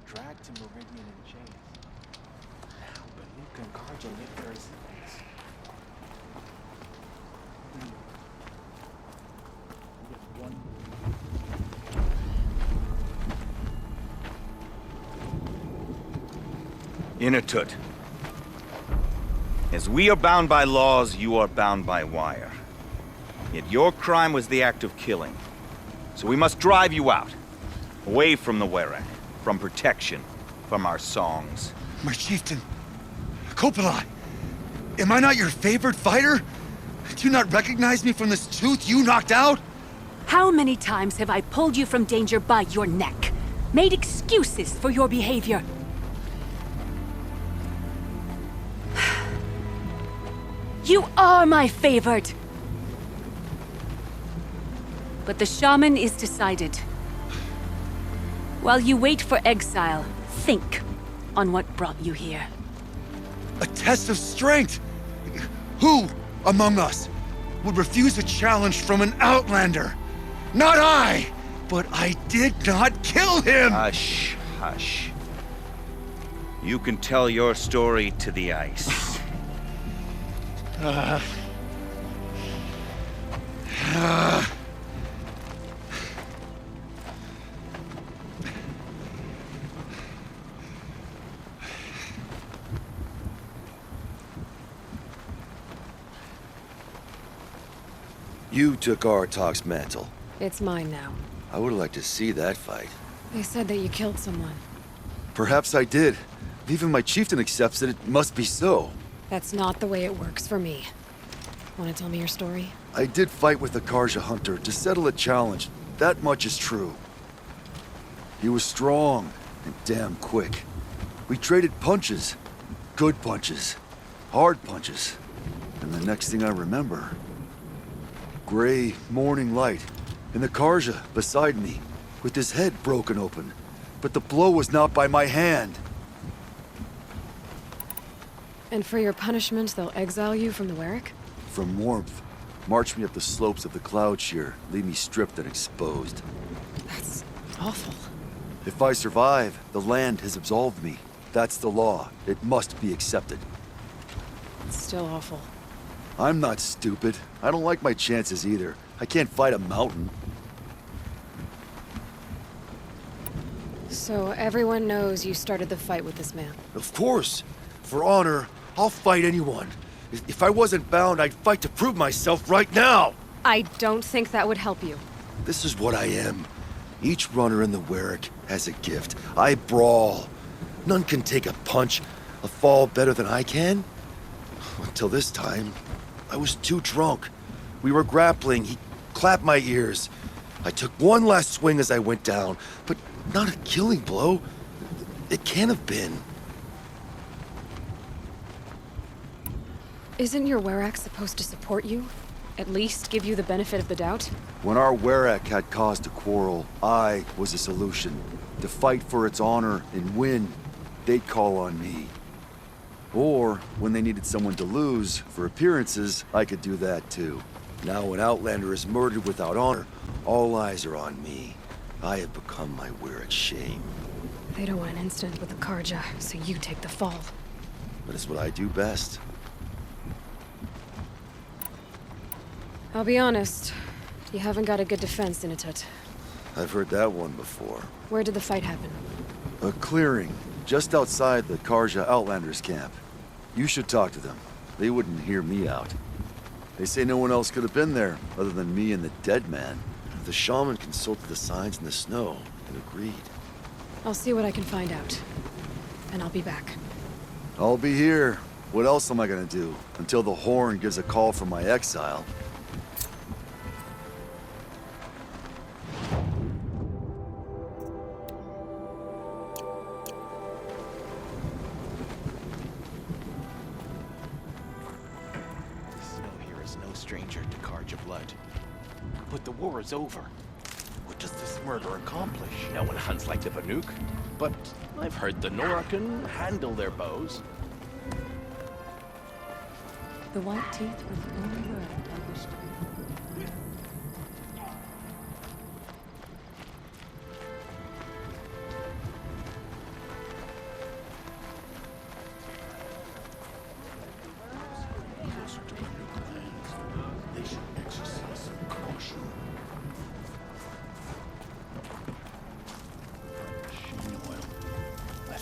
dragged to Meridian in chains. Now, Banuka and Karja live their existence. Inatut. As we are bound by laws, you are bound by wire. Yet your crime was the act of killing. So we must drive you out. Away from the Werak, from protection, from our songs. My chieftain, Kopalai, am I not your favorite fighter? Do you not recognize me from this tooth you knocked out? How many times have I pulled you from danger by your neck? Made excuses for your behavior? You are my favorite! But the shaman is decided. While you wait for exile, think on what brought you here. A test of strength! Who among us would refuse a challenge from an outlander? Not I! But I did not kill him! Hush, hush. You can tell your story to the ice. You took Artok's mantle. It's mine now. I would like to see that fight. They said that you killed someone. Perhaps I did. Even my chieftain accepts that it must be so. That's not the way it works for me. Want to tell me your story? I did fight with the Karja hunter to settle a challenge. That much is true. He was strong and damn quick. We traded punches. Good punches. Hard punches. And the next thing I remember... gray morning light, and the Karja beside me, with his head broken open. But the blow was not by my hand. And for your punishment, they'll exile you from the Werak? From warmth, march me up the slopes of the Cloud Shear, leave me stripped and exposed. That's awful. If I survive, the land has absolved me. That's the law. It must be accepted. It's still awful. I'm not stupid. I don't like my chances either. I can't fight a mountain. So everyone knows you started the fight with this man? Of course. For honor, I'll fight anyone. If I wasn't bound, I'd fight to prove myself right now! I don't think that would help you. This is what I am. Each runner in the Werak has a gift. I brawl. None can take a punch, a fall better than I can. Until this time, I was too drunk. We were grappling. He clapped my ears. I took one last swing as I went down, but not a killing blow. It can't have been. Isn't your Werak supposed to support you? At least give you the benefit of the doubt? When our Werak had cause to quarrel, I was a solution. To fight for its honor and win, they'd call on me. Or, when they needed someone to lose, for appearances, I could do that too. Now an Outlander is murdered without honor, all eyes are on me. I have become my Werak's shame. They don't want an incident with the Karja, so you take the fall. But it's what I do best. I'll be honest, you haven't got a good defense, Inatut. I've heard that one before. Where did the fight happen? A clearing, just outside the Karja Outlanders camp. You should talk to them. They wouldn't hear me out. They say no one else could have been there, other than me and the dead man. The shaman consulted the signs in the snow, and agreed. I'll see what I can find out. And I'll be back. I'll be here. What else am I gonna do? Until the Horn gives a call for my exile. Stranger to Karja blood. But the war is over. What does this murder accomplish? No one hunts like the Banuk, but I've heard the Nora can handle their bows. The white teeth were the only word I wished to be.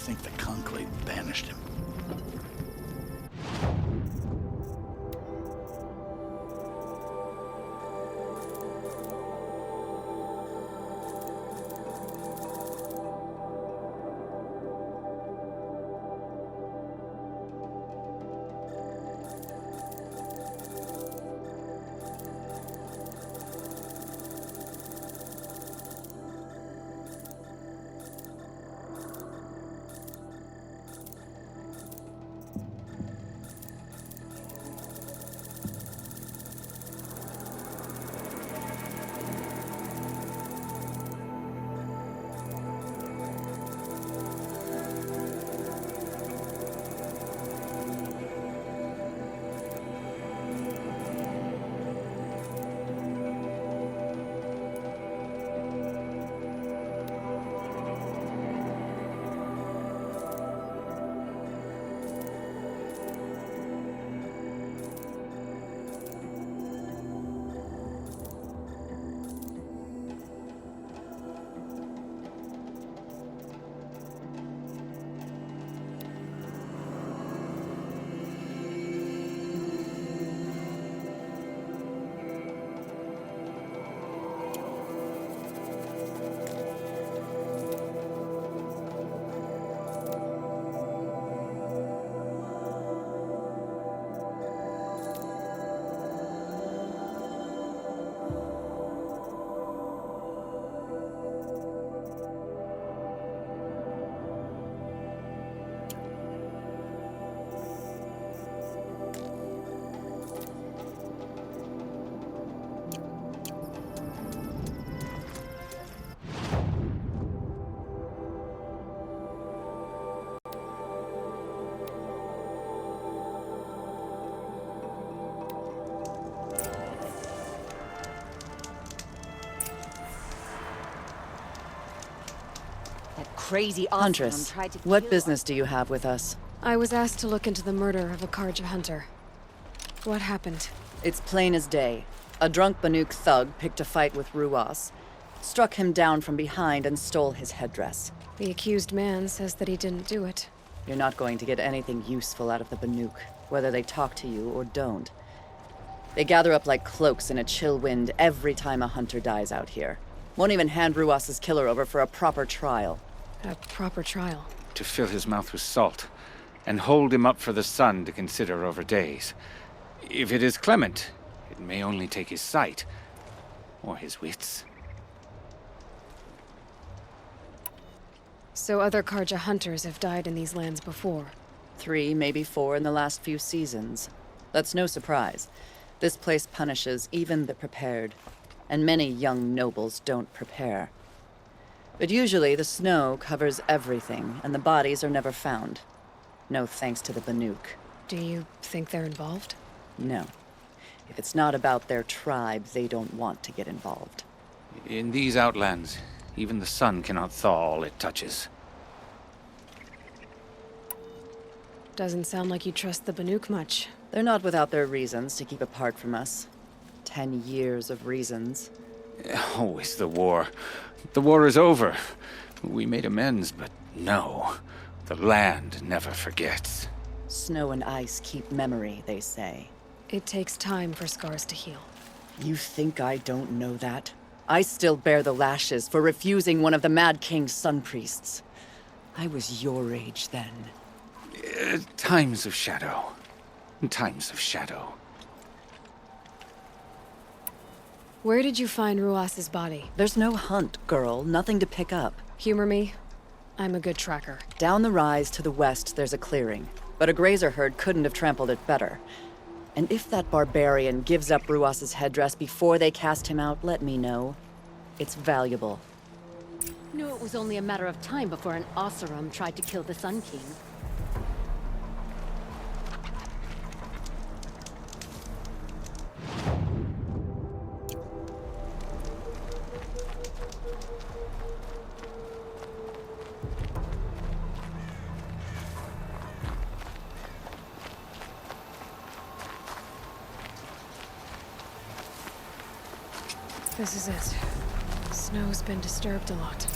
think the Conclave banished him. Crazy Huntress, tried to what kill business do you have with us? I was asked to look into the murder of a Karja hunter. What happened? It's plain as day. A drunk Banuk thug picked a fight with Ruas, struck him down from behind and stole his headdress. The accused man says that he didn't do it. You're not going to get anything useful out of the Banuk, whether they talk to you or don't. They gather up like cloaks in a chill wind every time a hunter dies out here. Won't even hand Ruas's killer over for a proper trial. A proper trial. To fill his mouth with salt, and hold him up for the sun to consider over days. If it is clement, it may only take his sight, or his wits. So other Karja hunters have died in these lands before? 3, maybe 4 in the last few seasons. That's no surprise. This place punishes even the prepared, and many young nobles don't prepare. But usually the snow covers everything, and the bodies are never found. No thanks to the Banuk. Do you think they're involved? No. If it's not about their tribe, they don't want to get involved. In these outlands, even the sun cannot thaw all it touches. Doesn't sound like you trust the Banuk much. They're not without their reasons to keep apart from us. 10 years of reasons. Always the war. The war is over. We made amends, but no. The land never forgets. Snow and ice keep memory, they say. It takes time for scars to heal. You think I don't know that? I still bear the lashes for refusing one of the Mad King's sun priests. I was your age then. Times of shadow. Times of shadow. Where did you find Ruas's body? There's no hunt, girl. Nothing to pick up. Humor me. I'm a good tracker. Down the rise to the west, there's a clearing. But a grazer herd couldn't have trampled it better. And if that barbarian gives up Ruas's headdress before they cast him out, let me know. It's valuable. Knew it was only a matter of time before an Oseram tried to kill the Sun King. This is it. Snow's been disturbed a lot,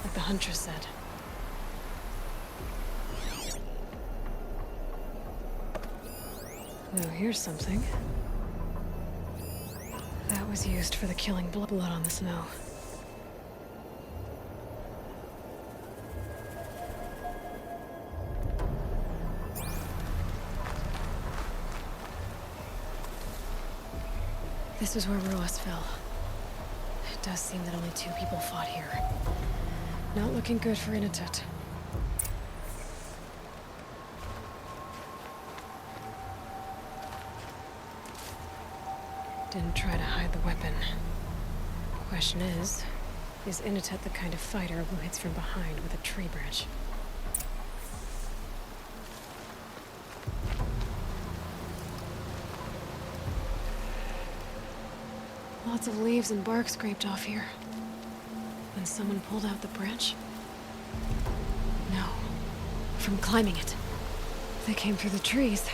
like the Huntress said. Oh, here's something. That was used for the killing blood on the snow. This is where Ruas fell. It does seem that only 2 people fought here. Not looking good for Inatet. Didn't try to hide the weapon. Question is Inatet the kind of fighter who hits from behind with a tree branch? Lots of leaves and bark scraped off here. When someone pulled out the branch? No. From climbing it. They came through the trees.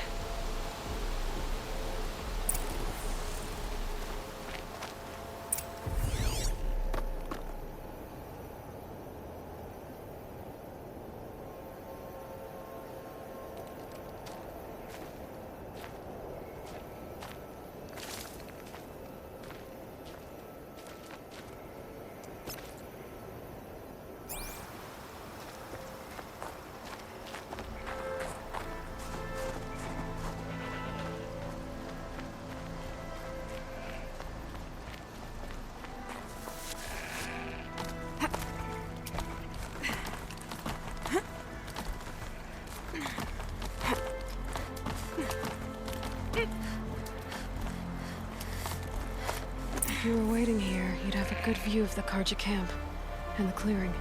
If you were waiting here, you'd have a good view of the Karja camp and the clearing.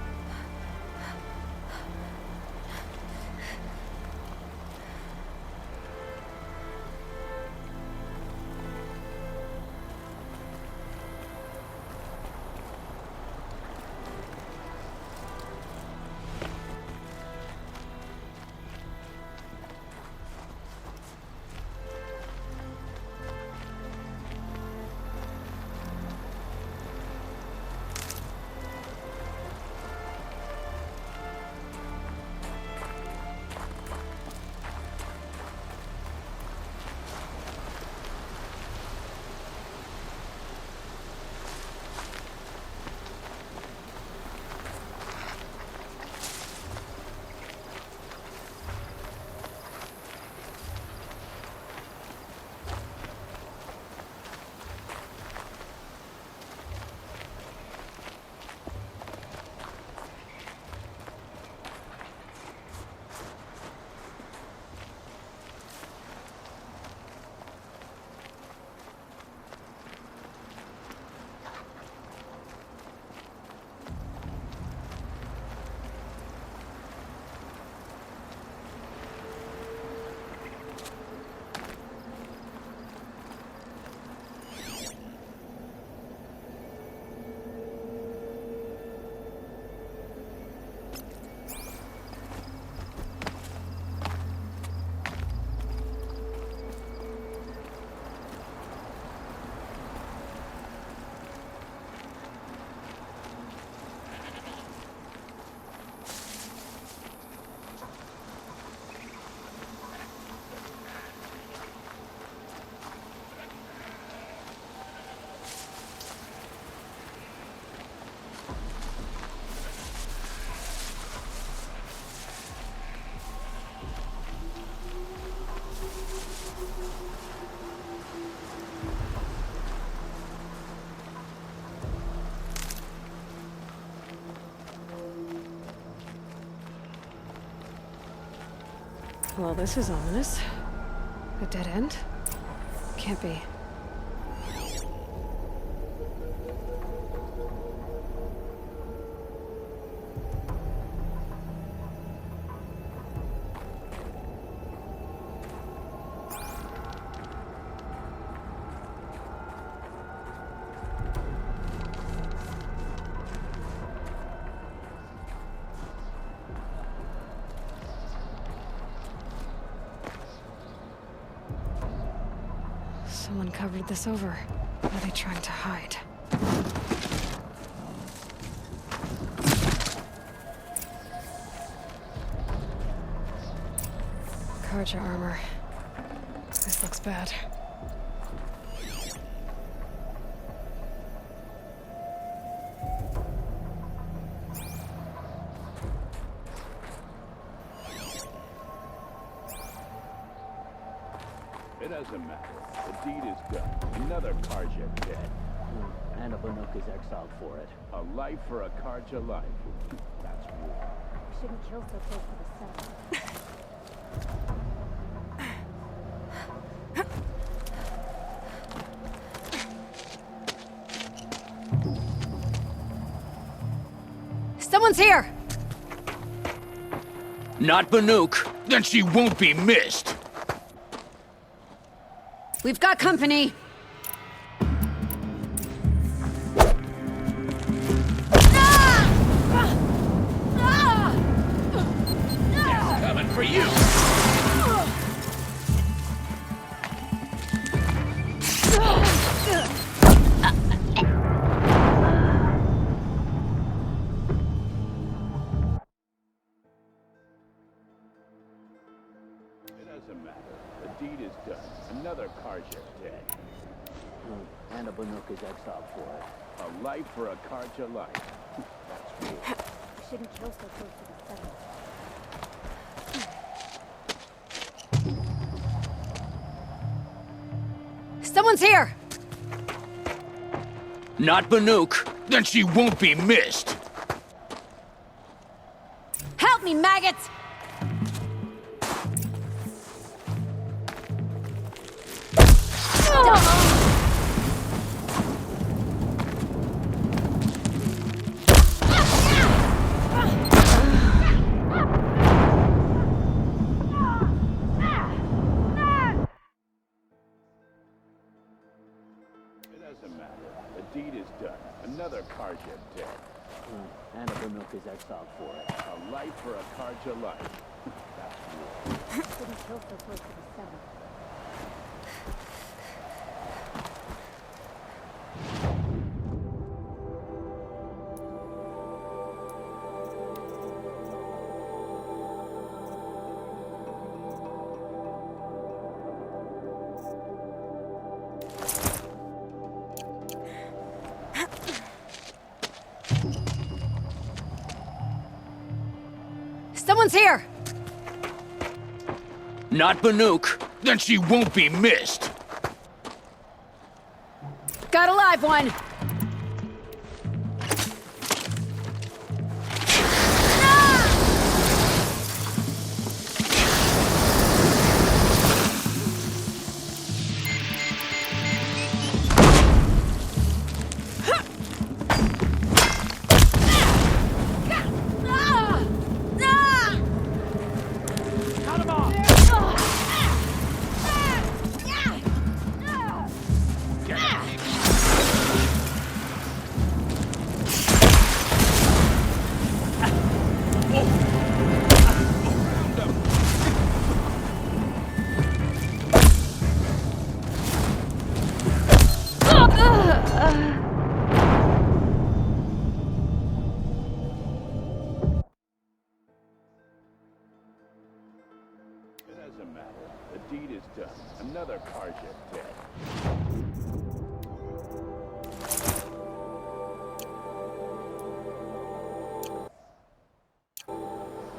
Well, this is ominous. A dead end? Can't be. Someone covered this over. What are they trying to hide? Karja armor. This looks bad. It doesn't matter. The deed is done. Another Karja dead. And a Banuk is exiled for it. A life for a Karja life. That's war. We shouldn't kill so close to the settlement. Someone's here! Not Banuk. Then she won't be missed. We've got company! Coming for you. It doesn't matter. The deed is done. Another Karja dead. And a Banuk is exiled for it. A life for a Karja life. That's war. We shouldn't kill so close to the settlement. Someone's here! Not Banuk. Then she won't be missed. Help me, maggots! It doesn't matter. The deed is done. Another Karja dead. And a Banuk is exiled for it. A life for a Karja life. That's war. We shouldn't kill so close to the settlement. Someone's here! Not Banuk. Then she won't be missed. Got a live one! It doesn't matter. The deed is done. Another Karja dead.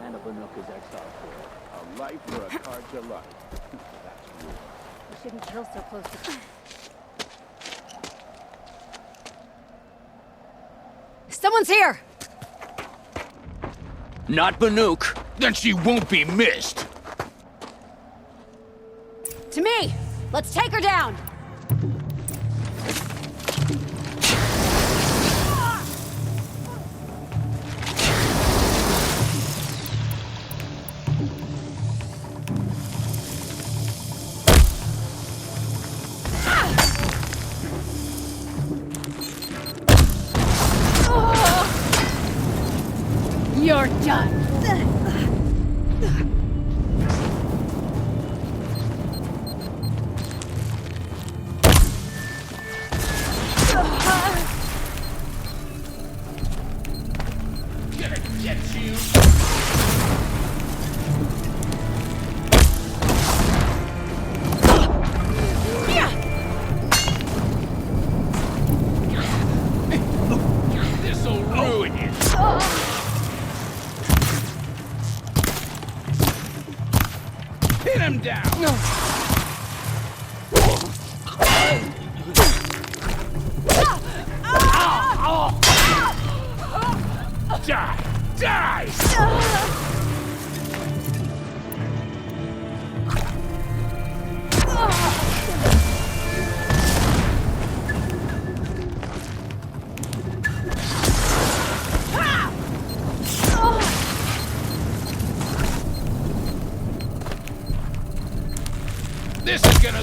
And a Banuk is exiled for it. A life for a Karja life. That's war. We shouldn't kill so close to the Someone's here! Not Banuk. Then she won't be missed. To me! Let's take her down! You're done! Pin him down! Die! Die! This is gonna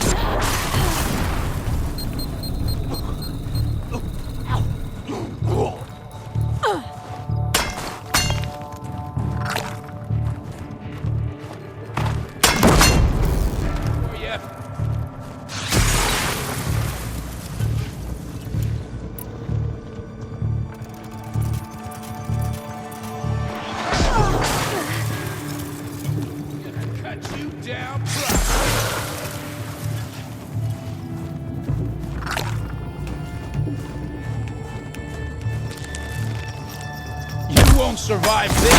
cut you down. You won't survive this.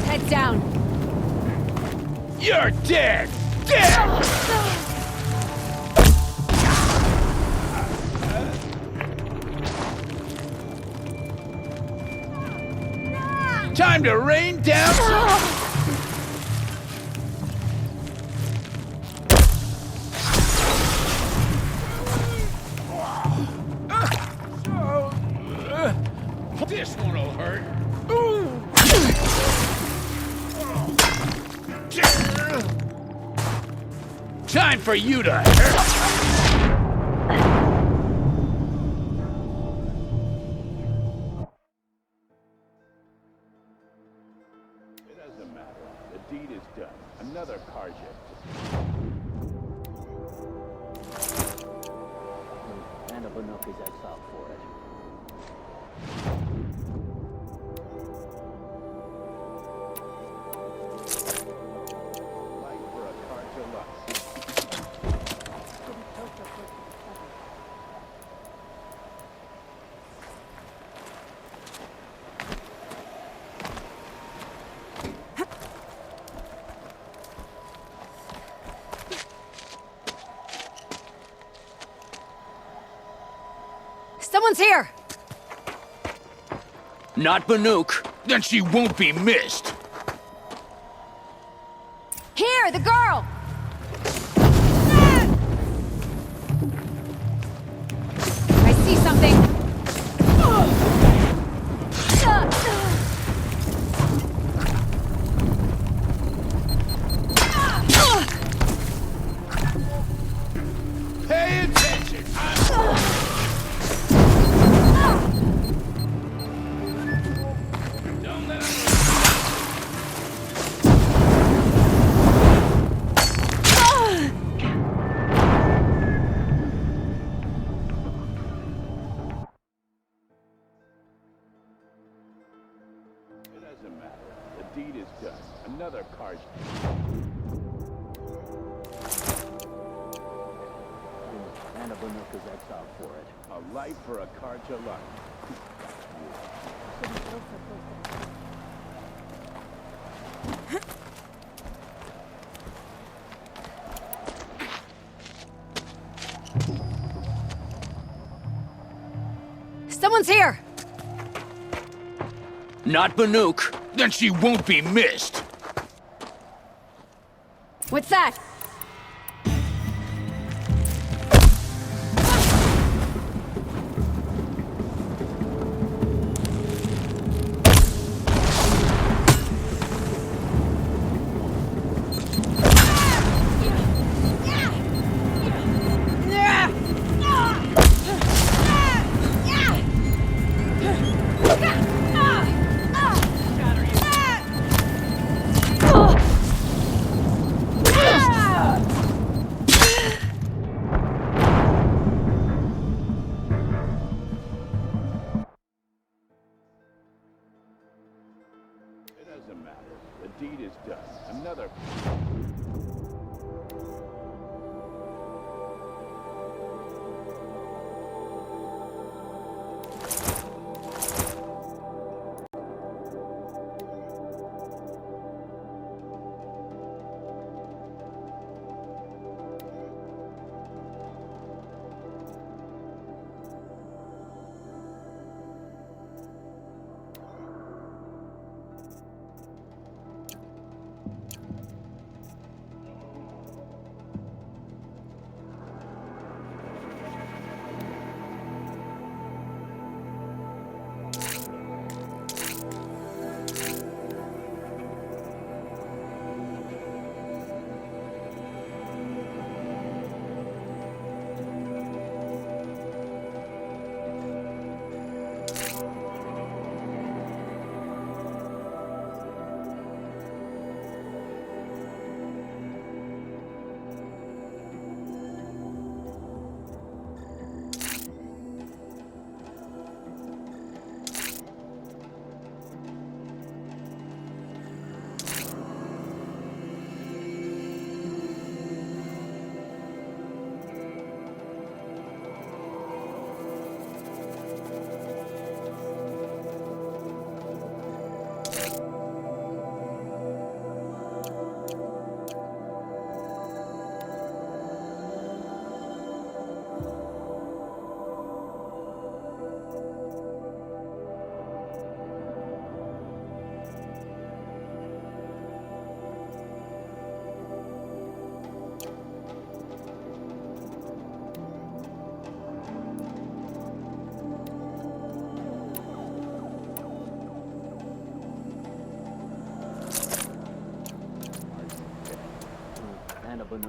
Head down. You're dead! Dead! Time to rain down some... This one'll hurt. Time for you to hurt. It doesn't matter. The deed is done. Another Karja. And a Banuk is exiled for it. Fight for a Karja Lux. Someone's here! Not Banuk. Then she won't be missed. Here, the girl! I see something! Pay attention. Don't let him... It doesn't matter. The deed is done. Another Karja. And a Banuk is exiled for it. A life for a Karja Lux. Someone's here! Not Banuk. Then she won't be missed. What's that?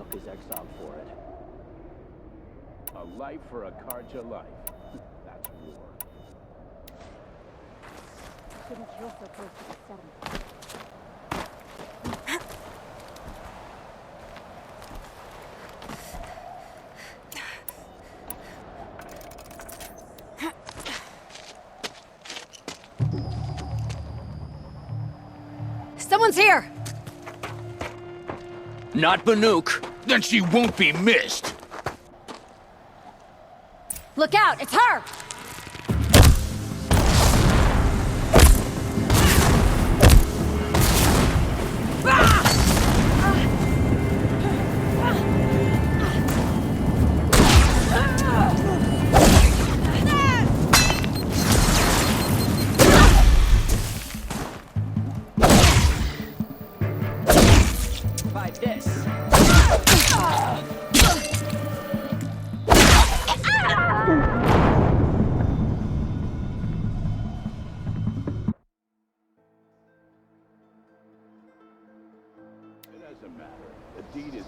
Banuk is exiled for it. A life for a Karja life. That's war. Shouldn't kill so close to the settlement. Someone's here! Not Banuk. Then she won't be missed. Look out, it's her! Fight this. It doesn't matter. The deed is...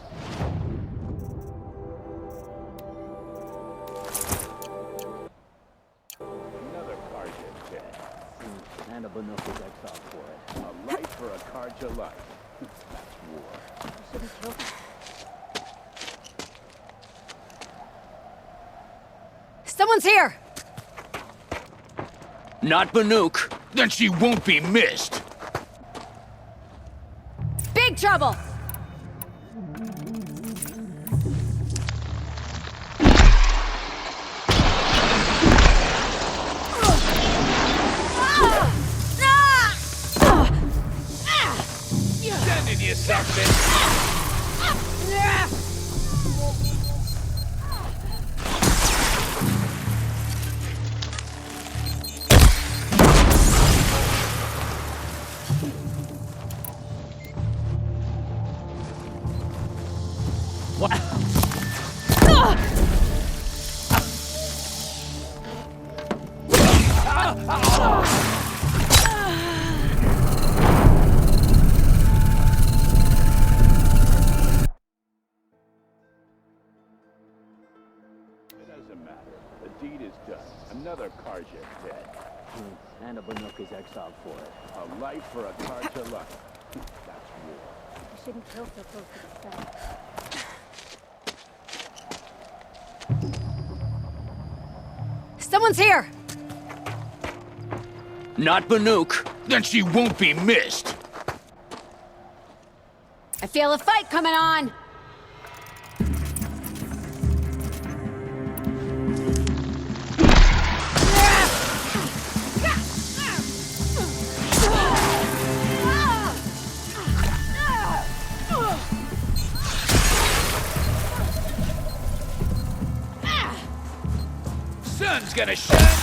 Another Karja dead. And a Banuk is exiled for it. A life for a Karja life. That's war. Shouldn't kill so. Someone's here! Not Banuk. Then she won't be missed. Big trouble! Sending you something. It doesn't matter. The deed is done. Another Karja dead. And a Banuk is exiled for it. A life for a Karja life. That's war. You shouldn't kill so close to the settlement. Someone's here! Not Banuk. Then she won't be missed. I feel a fight coming on! Sun's gonna shine.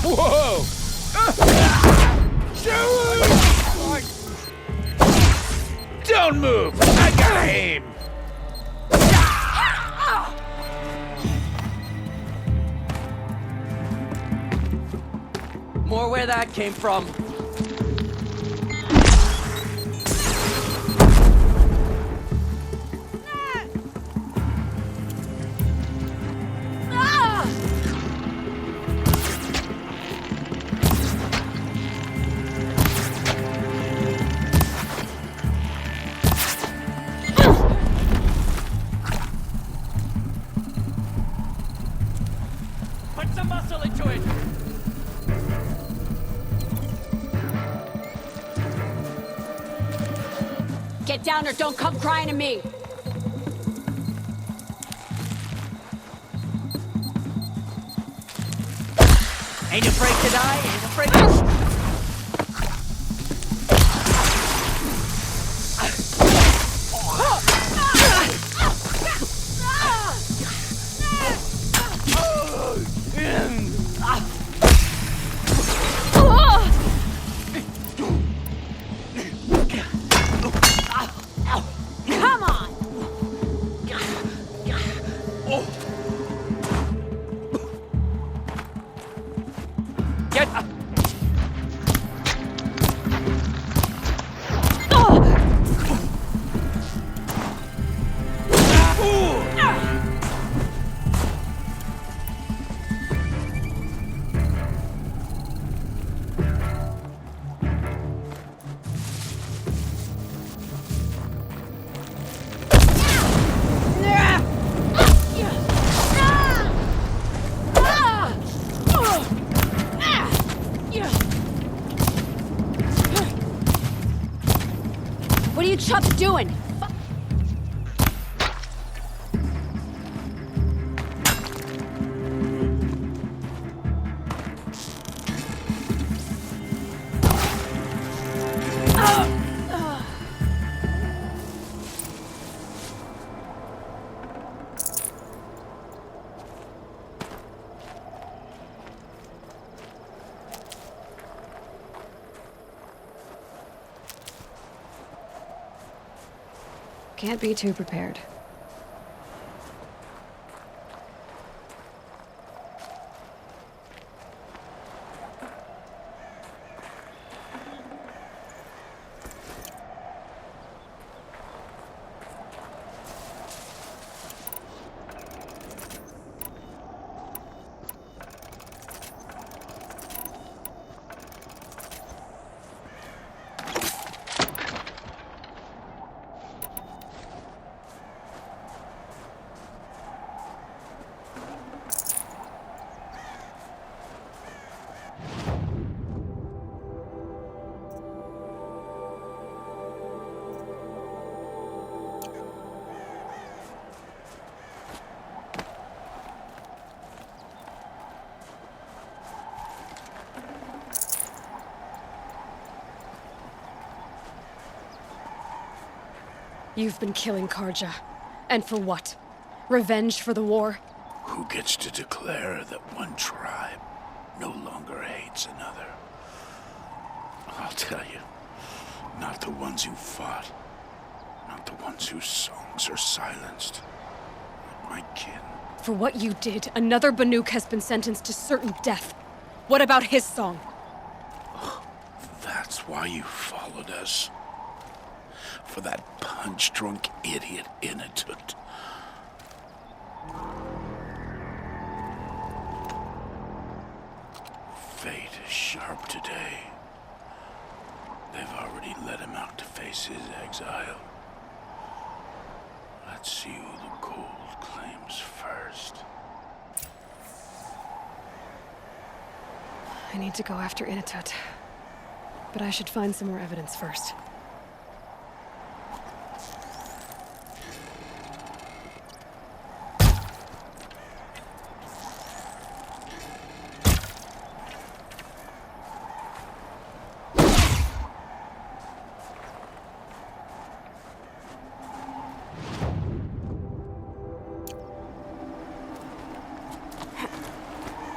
Whoa! Don't move! I gotta aim! More where that came from. Put some muscle into it! Get down or don't come crying to me! Ain't afraid to die, ain't afraid to... Come on! What are you chups doing? Can't be too prepared. You've been killing Karja. And for what? Revenge for the war? Who gets to declare that one tribe no longer hates another? I'll tell you, not the ones who fought, not the ones whose songs are silenced, not my kin. For what you did, another Banuk has been sentenced to certain death. What about his song? That's why you followed us. For that punch-drunk idiot Inatut. Fate is sharp today. They've already let him out to face his exile. Let's see who the gold claims first. I need to go after Inatut. But I should find some more evidence first.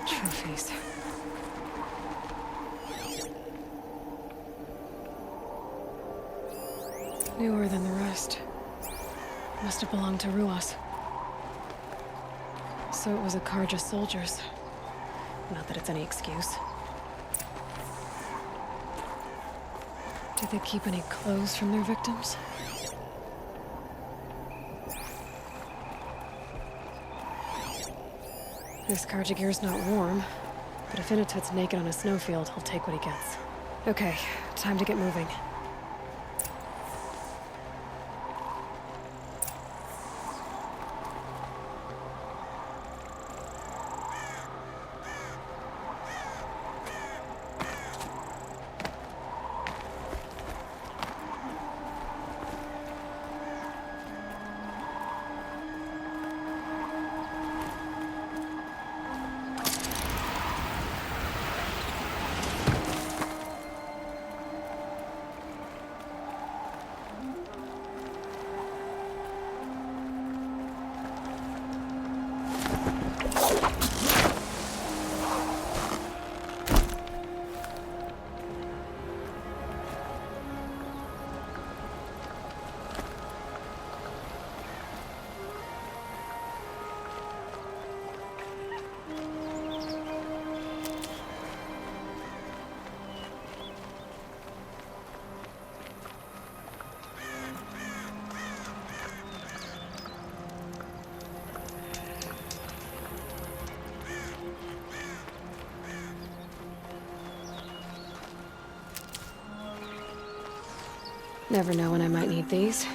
Trophies. Newer than the rest. Must have belonged to Ruas. So it was a Karja soldiers. Not that it's any excuse. Did they keep any clothes from their victims? This Karja gear's not warm, but if Inatut's naked on a snowfield, he'll take what he gets. Okay, time to get moving. Never know when I might need these.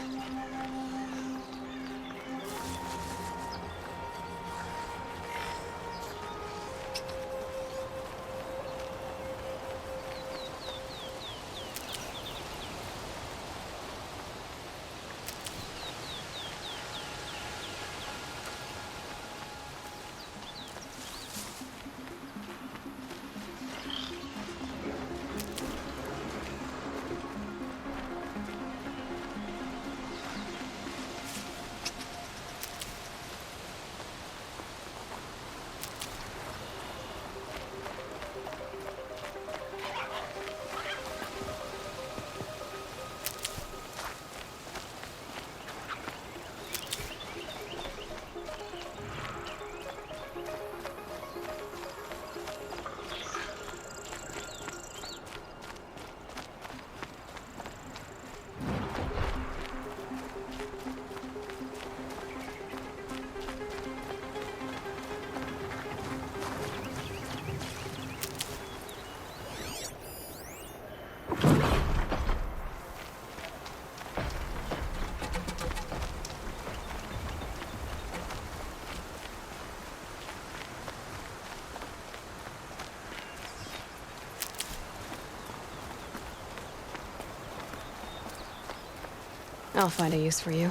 I'll find a use for you.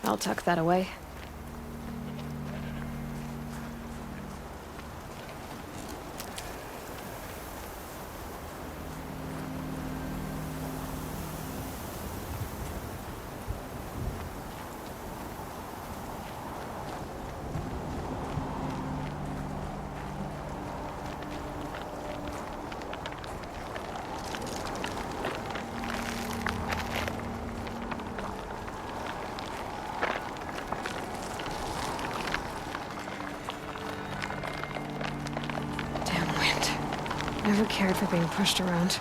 I'll tuck that away. Never cared for being pushed around.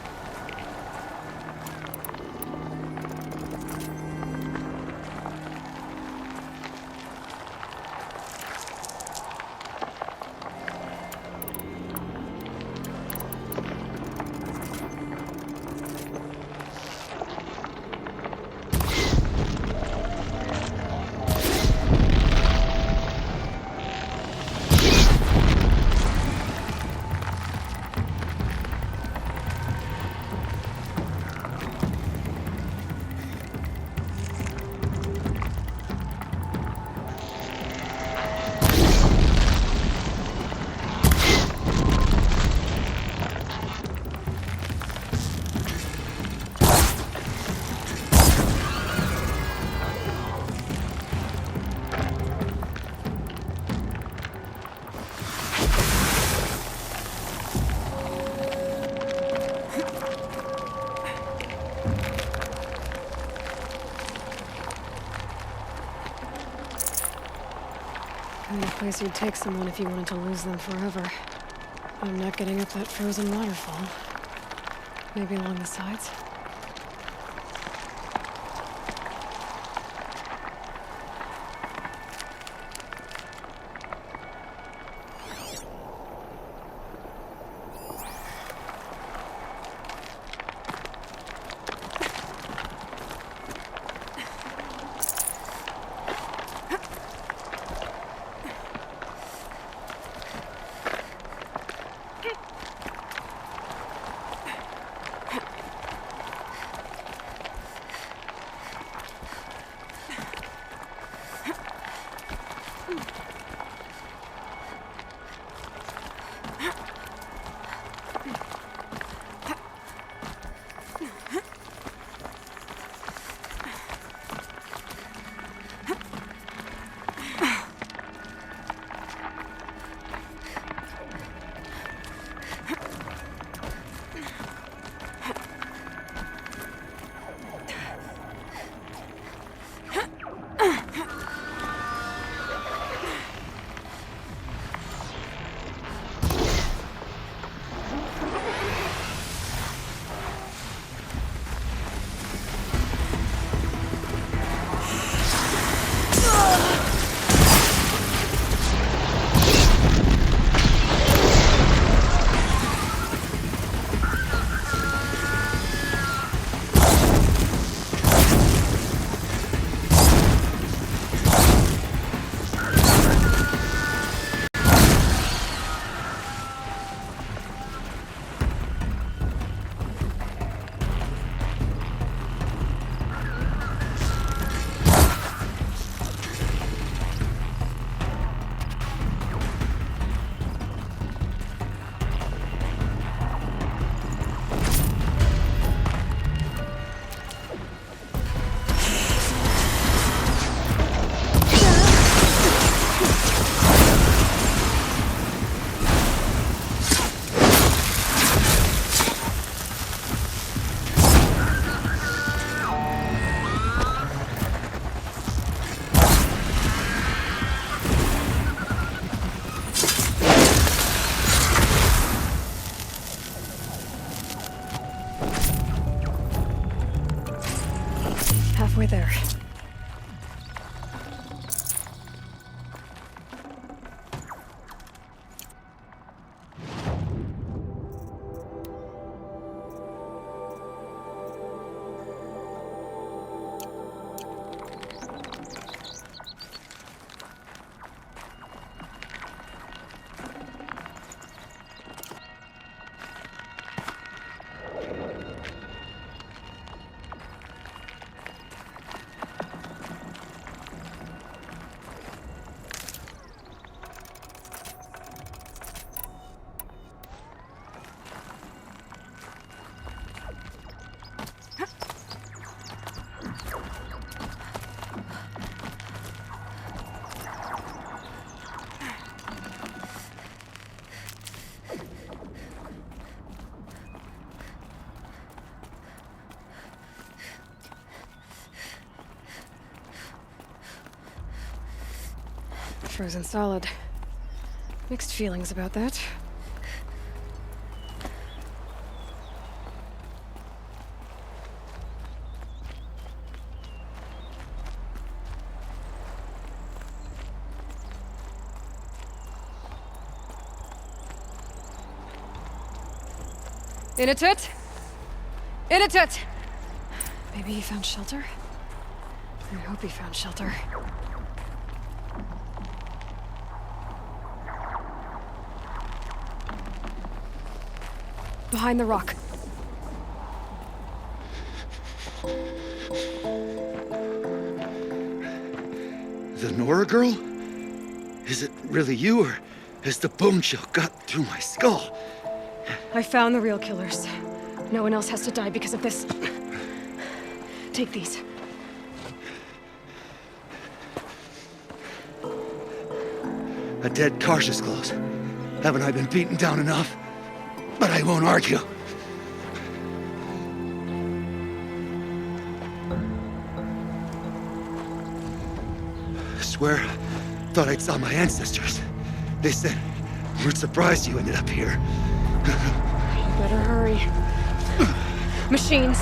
Kind of place you'd take someone if you wanted to lose them forever. I'm not getting up that frozen waterfall. Maybe along the sides? halfway there. Frozen solid. Mixed feelings about that. Inatut? Inatut! Maybe he found shelter? I hope he found shelter. Behind the rock. The Nora girl? Is it really you, or has the bone chill got through my skull? I found the real killers. No one else has to die because of this. Take these. A dead Karsh's clothes. Haven't I been beaten down enough? But I won't argue. I swear, thought I'd saw my ancestors. They said, we're surprised you ended up here. You better hurry. Machines.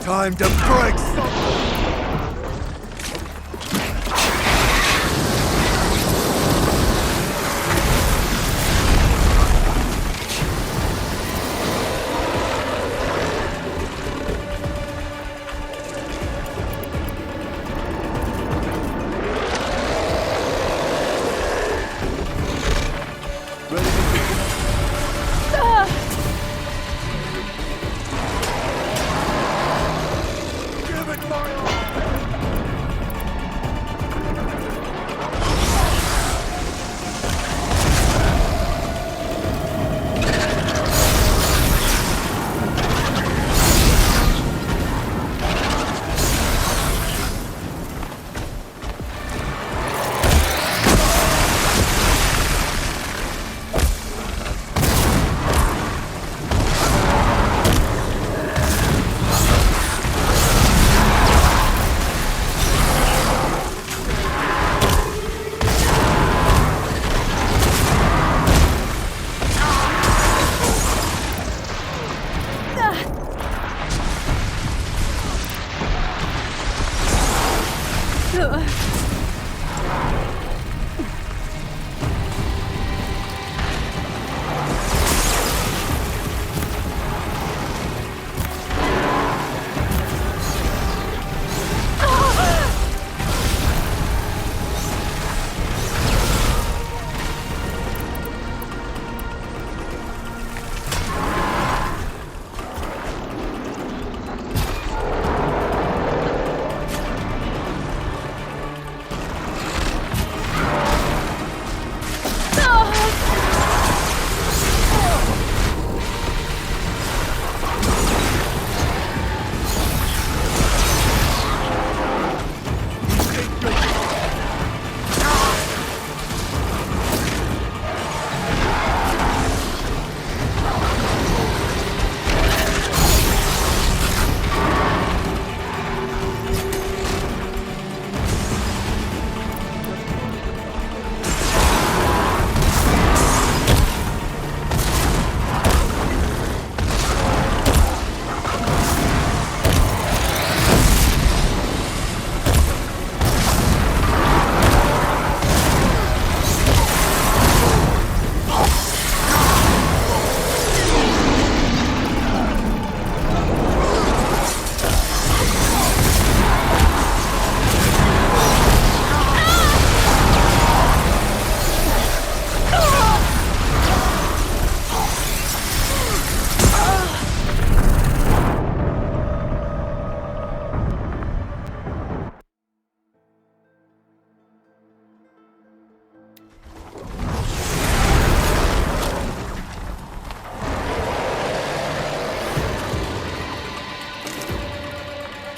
Time to break something! Give it, Mario!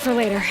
for later.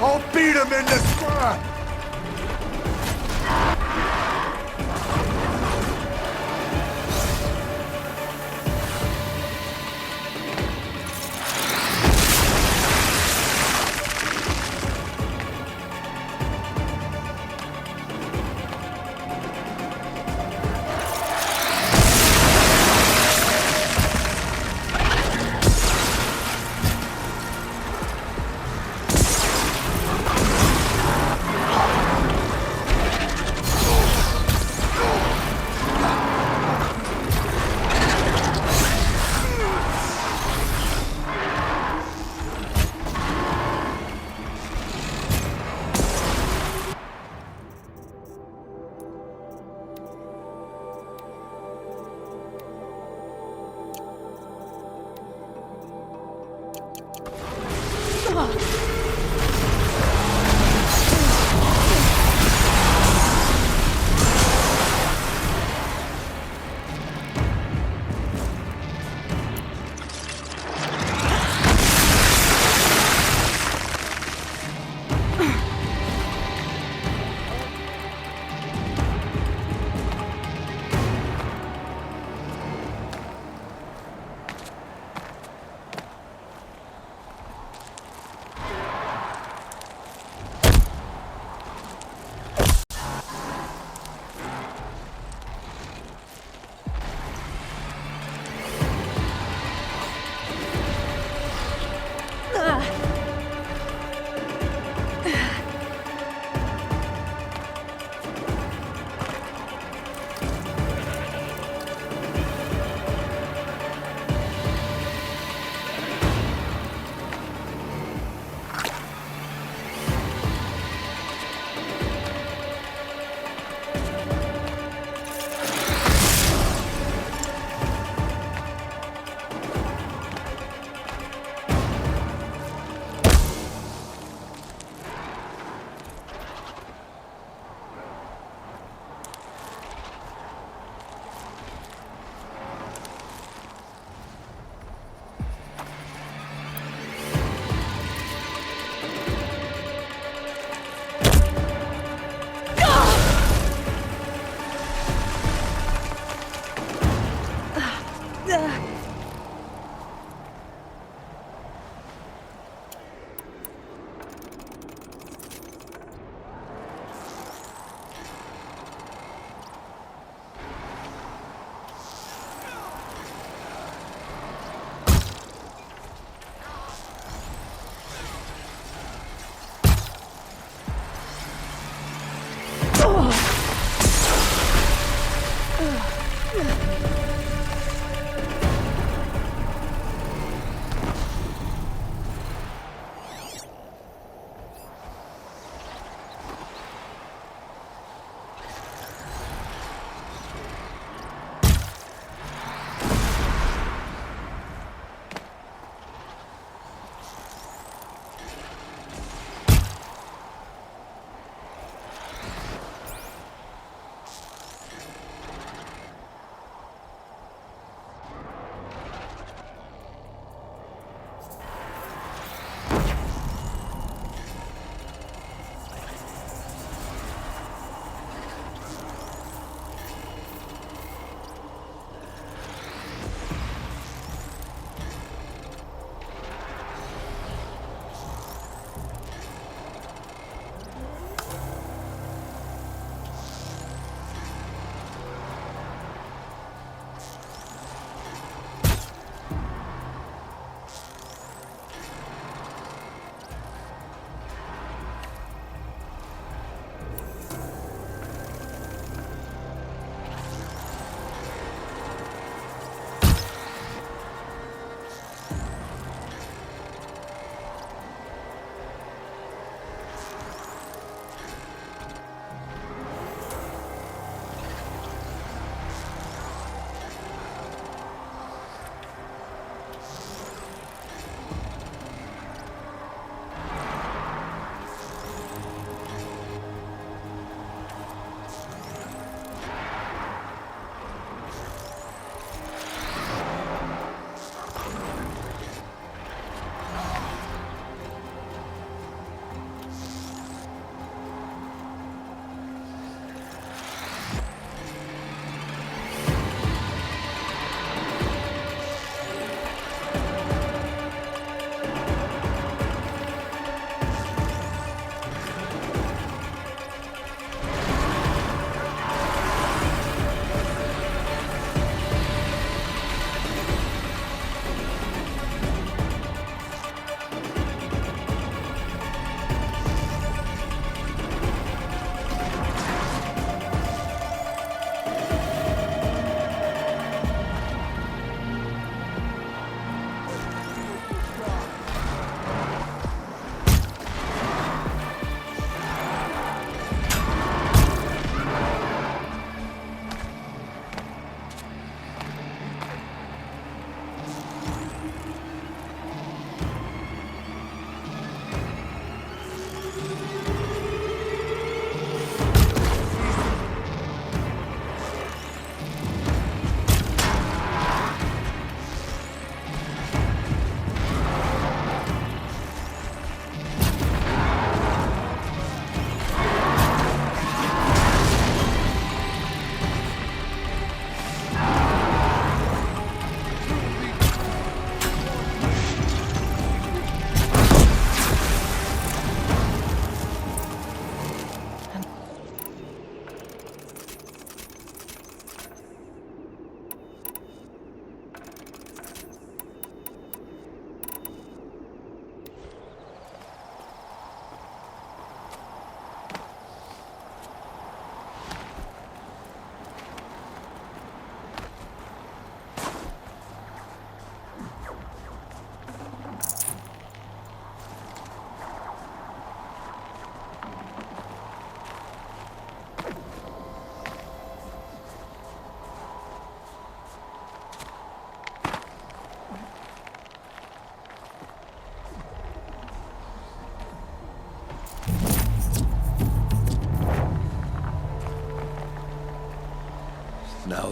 I'll beat him in the scrap!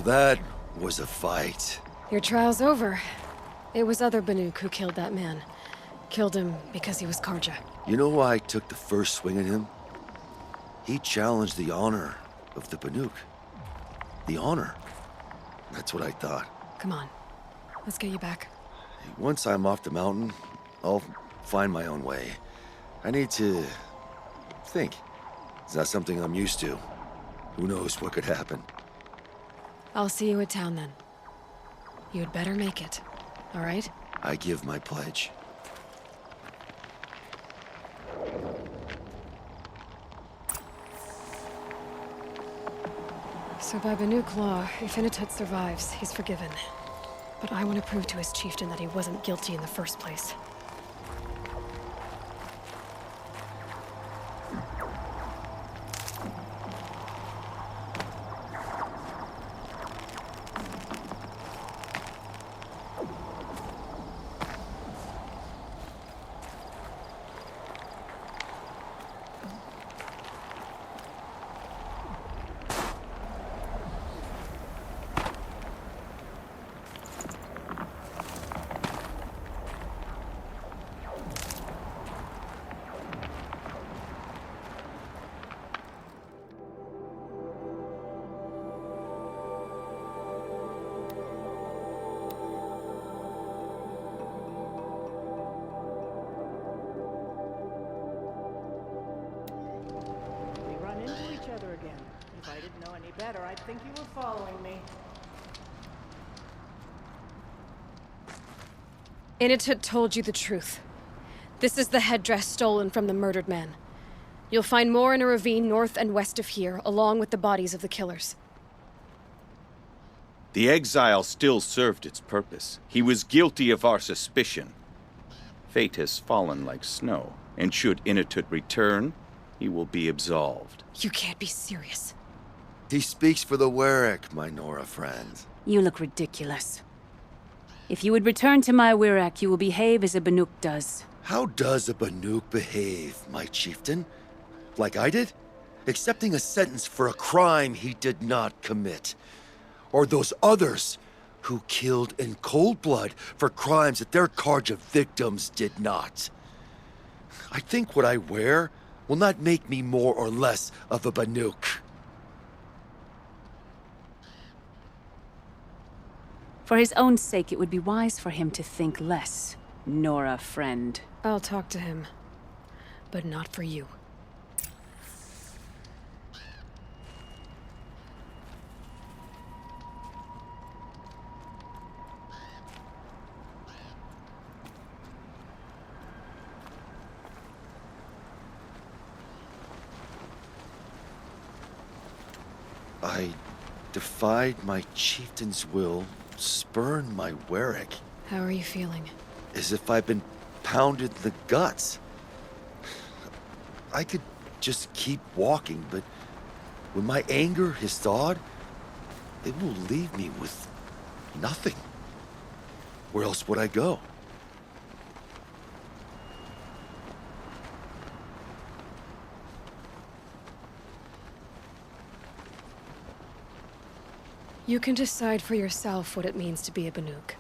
that was a fight. Your trial's over. It was other Banuk who killed that man. Killed him because he was Karja. You know why I took the first swing at him? He challenged the honor of the Banuk. The honor. That's what I thought. Come on. Let's get you back. Once I'm off the mountain, I'll find my own way. I need to think. It's not something I'm used to. Who knows what could happen? I'll see you at town then. You'd better make it, all right? I give my pledge. So by Banuk law, if Inatut survives, he's forgiven. But I want to prove to his chieftain that he wasn't guilty in the first place. If I didn't know any better, I'd think you were following me. Inatut told you the truth. This is the headdress stolen from the murdered man. You'll find more in a ravine north and west of here, along with the bodies of the killers. The exile still served its purpose. He was guilty of our suspicion. Fate has fallen like snow, and should Inatut return, he will be absolved. You can't be serious. He speaks for the Warwick, my Nora friend. You look ridiculous. If you would return to my Wirrak, you will behave as a Banuk does. How does a Banuk behave, my chieftain? Like I did? Accepting a sentence for a crime he did not commit. Or those others who killed in cold blood for crimes that their Karja victims did not. I think what I wear will not make me more or less of a Banuk. For his own sake, it would be wise for him to think less, Nora friend. I'll talk to him, but not for you. I defied my chieftain's will, spurned my Warwick. How are you feeling? As if I've been pounded in the guts. I could just keep walking, but when my anger has thawed, it will leave me with nothing. Where else would I go? You can decide for yourself what it means to be a Banuk.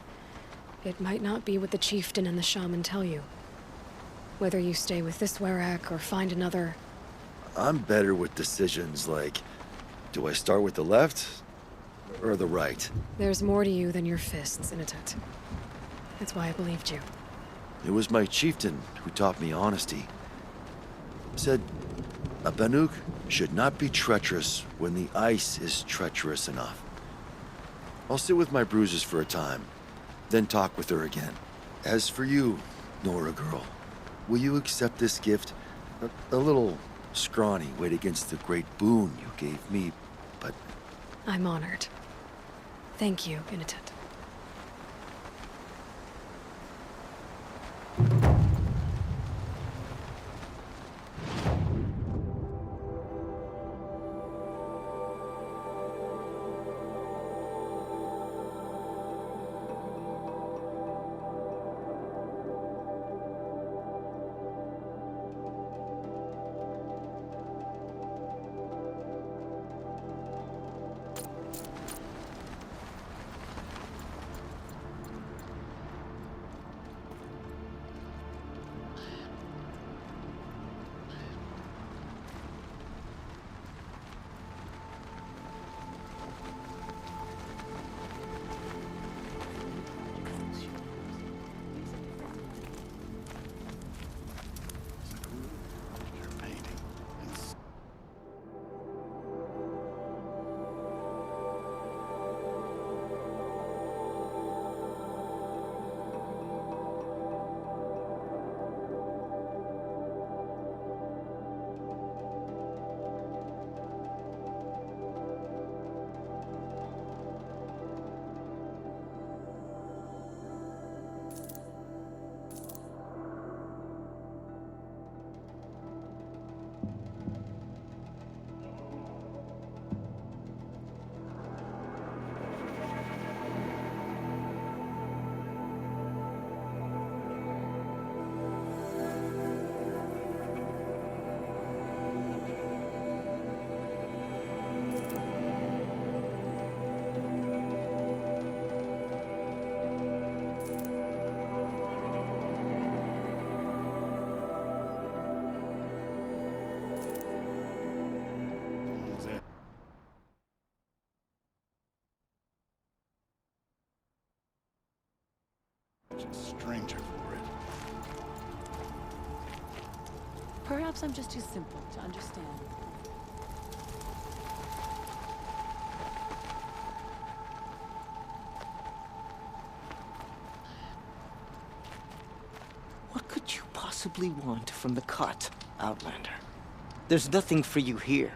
It might not be what the chieftain and the shaman tell you. Whether you stay with this Warwick or find another... I'm better with decisions like, do I start with the left or the right? There's more to you than your fists, Inatut. That's why I believed you. It was my chieftain who taught me honesty. Said, a Banuk should not be treacherous when the ice is treacherous enough. I'll sit with my bruises for a time, then talk with her again. As for you, Nora girl, will you accept this gift? A little scrawny weighed against the great boon you gave me, but... I'm honored. Thank you, Inatut. such a stranger for it. Perhaps I'm just too simple to understand. What could you possibly want from the cot, Outlander? There's nothing for you here.